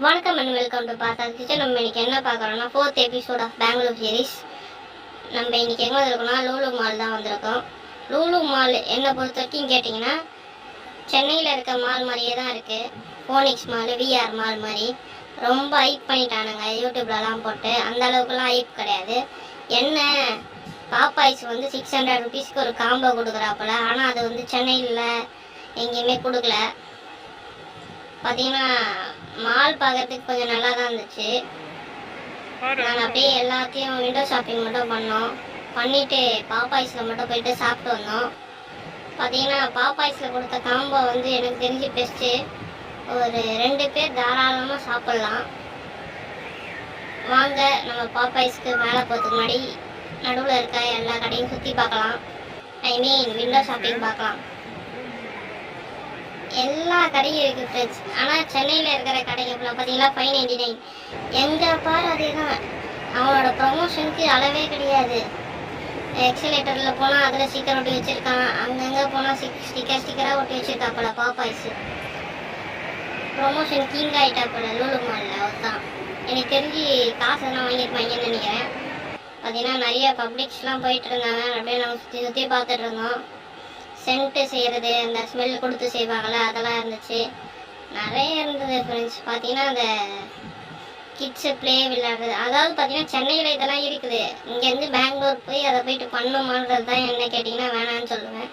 வணக்கம் and welcome to Partha kitchen. நம்ம இன்னைக்கு என்ன பார்க்குறோம்னா 4th episode of Bangalore series. நம்ம இன்னைக்கு எங்கே வந்திருக்கோம்னா லூலு மால் தான் வந்திருக்கோம். லூலு மால் என்னை பொறுத்த வரைக்கும் கேட்டிங்கன்னா சென்னையில் இருக்க மால் மாதிரியே தான் இருக்குது. ஃபோனிக்ஸ் மால், விஆர் மால் மாதிரி ரொம்ப ஹைப் பண்ணிட்டானுங்க யூடியூப்லலாம் போட்டு. அந்த அளவுக்குலாம் ஹைப் கிடையாது. என்ன பாப்பாய்ஸ் வந்து 600 ருபீஸ்க்கு ஒரு காம்போ கொடுக்குறாப்புல. ஆனால் அது வந்து சென்னையில் எங்கேயுமே கொடுக்கல. பார்த்தீங்கன்னா மால் பார்க்கறதுக்கு கொஞ்சம் நல்லா தான் இருந்துச்சு. நாங்கள் அப்படியே எல்லாத்தையும் விண்டோ ஷாப்பிங் மட்டும் பண்ணோம். பண்ணிவிட்டு பாப்பாய்ஸில் மட்டும் போயிட்டு சாப்பிட்டு வந்தோம். பார்த்தீங்கன்னா பாப்பாய்ஸில் கொடுத்த காம்போ வந்து எனக்கு தெரிஞ்சு பெஸ்ட்டு. ஒரு 2 பேர் தாராளமாக சாப்பிட்லாம். வாங்க நம்ம பாப்பாய்ஸ்க்கு மேலே போகிறதுக்கு முன்னாடி நடுவில் இருக்க எல்லா கடையும் சுற்றி பார்க்கலாம். விண்டோ ஷாப்பிங் பார்க்கலாம். எல்லா கடையும் இருக்குது ஃப்ரெண்ட்ஸ். ஆனால் சென்னையில் இருக்கிற கடைக்கு பார்த்தீங்கன்னா 599 எங்கே பாரு அதே தான். அவனோட ப்ரொமோஷனுக்கு அளவே கிடையாது. எக்ஸலேட்டரில் போனால் அதில் ஸ்டிக்கர் ஒட்டி வச்சுருக்கான். அங்கங்கே போனால் ஸ்டிக்கராக ஒட்டி வச்சுருக்காப்பல பாப்பாய்ஸு. ப்ரொமோஷன் கிங் ஆகிட்டாப்பல லூலு மாலில். அவர்தான் எனக்கு தெரிஞ்சு காசு எல்லாம் வாங்கியிருப்பாங்கன்னு நினைக்கிறேன். பார்த்தீங்கன்னா நிறைய பப்ளிக்ஸ்லாம் போயிட்டு இருந்தாங்க. அப்படியே நம்ம சுற்றி பார்த்துட்டு இருந்தோம். சென்ட்டு செய்கிறது, அந்த ஸ்மெல் கொடுத்து செய்வாங்கள்ல, அதெல்லாம் இருந்துச்சு. நிறைய இருந்தது ஃப்ரெண்ட்ஸ். பார்த்தீங்கன்னா அந்த கிட்ஸு ப்ளே விளையாடுறது, அதாவது பார்த்தீங்கன்னா சென்னையில் இதெல்லாம் இருக்குது. இங்கேருந்து பெங்களூர் போய் அதை போயிட்டு பண்ணுமான்றது தான் என்ன கேட்டிங்கன்னா வேணான்னு சொல்லுவேன்.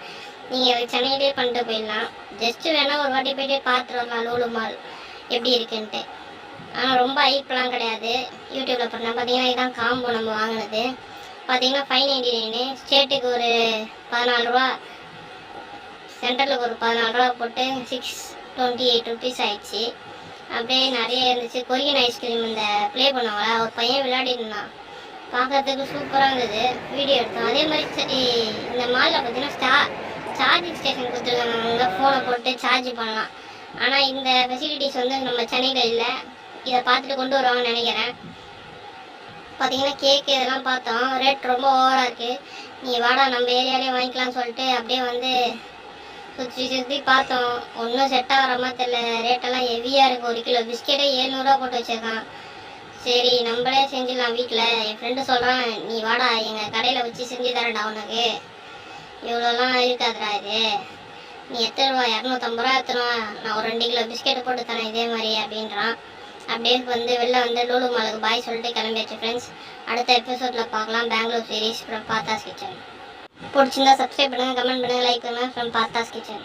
நீங்கள் அதை சென்னையிலே பண்ணிட்டு போயிடலாம். ஜஸ்ட்டு வேணால் ஒரு வாட்டி போய்ட்டு பார்த்துட்டு வரலாம் லூலு மால் எப்படி இருக்குன்ட்டு. ஆனால் ரொம்ப ஹைப்லாம் கிடையாது. யூடியூப்பில் பண்ணேன். பார்த்தீங்கன்னா இதுதான் காம்போ நம்ம வாங்கினது. பார்த்தீங்கன்னா 599, ஸ்டேட்டுக்கு ஒரு 14 ரூபா, சென்டரில் ஒரு 14 ரூபா போட்டு 628 ருபீஸ் ஆயிடுச்சு. அப்படியே நிறைய இருந்துச்சு. கொரியன் ஐஸ்கிரீம் இந்த ப்ளே பண்ணுவாங்களா, ஒரு பையன் விளையாடிருந்தான். பார்க்கறதுக்கு சூப்பராக இருந்தது. வீடியோ எடுத்தோம். அதே மாதிரி இந்த மாலில் பார்த்தீங்கன்னா சார்ஜிங் ஸ்டேஷன் கொடுத்துருக்காங்க. அங்கே ஃபோனை போட்டு சார்ஜ் பண்ணலாம். ஆனால் இந்த ஃபெசிலிட்டிஸ் வந்து நம்ம சென்னையில் இல்லை. இதை பார்த்துட்டு கொண்டு வருவாங்கன்னு நினைக்கிறேன். பார்த்தீங்கன்னா கேக்கு இதெல்லாம் பார்த்தோம். ரேட் ரொம்ப ஓவராக இருக்குது. நீ வாடா நம்ம ஏரியாலே வாங்கிக்கலாம்னு சொல்லிட்டு அப்படியே வந்து சுற்றி பார்த்தோம். ஒன்றும் செட் ஆகிற மாதிரி தெரியல. ரேட்டெல்லாம் ஹெவியாக இருக்குது. 1 கிலோ பிஸ்கெட்டே 700 ரூபா போட்டு வச்சுருக்கான். சரி நம்மளே செஞ்சிடலாம் வீட்டில். என் ஃப்ரெண்டு சொல்கிறான், நீ வாடா எங்கள் கடையில் வச்சு செஞ்சு தரேன்டா உனக்கு, இவ்வளோலாம் இருக்காதுடா இது, நீ எத்தனை ரூபா 250 ரூபா எடுத்துருவா, நான் ஒரு 2 கிலோ பிஸ்கெட்டு போட்டு தரேன் இதே மாதிரி அப்படின்றான். அப்படியே வந்து வெளில வந்து லூலு மாலுக்கு பாய் சொல்லிட்டு கிளம்பியாச்சு ஃப்ரெண்ட்ஸ். அடுத்த எபிசோடில் பார்க்கலாம் Bangalore series from Partha's kitchen. பிடிச்சிருந்தா சப்ஸ்கிரைப் பண்ணுங்கள், கமெண்ட் பண்ணுங்கள், லைக் பண்ணுங்கள் ஃப்ரம் பார்த்தாஸ் கிச்சன்.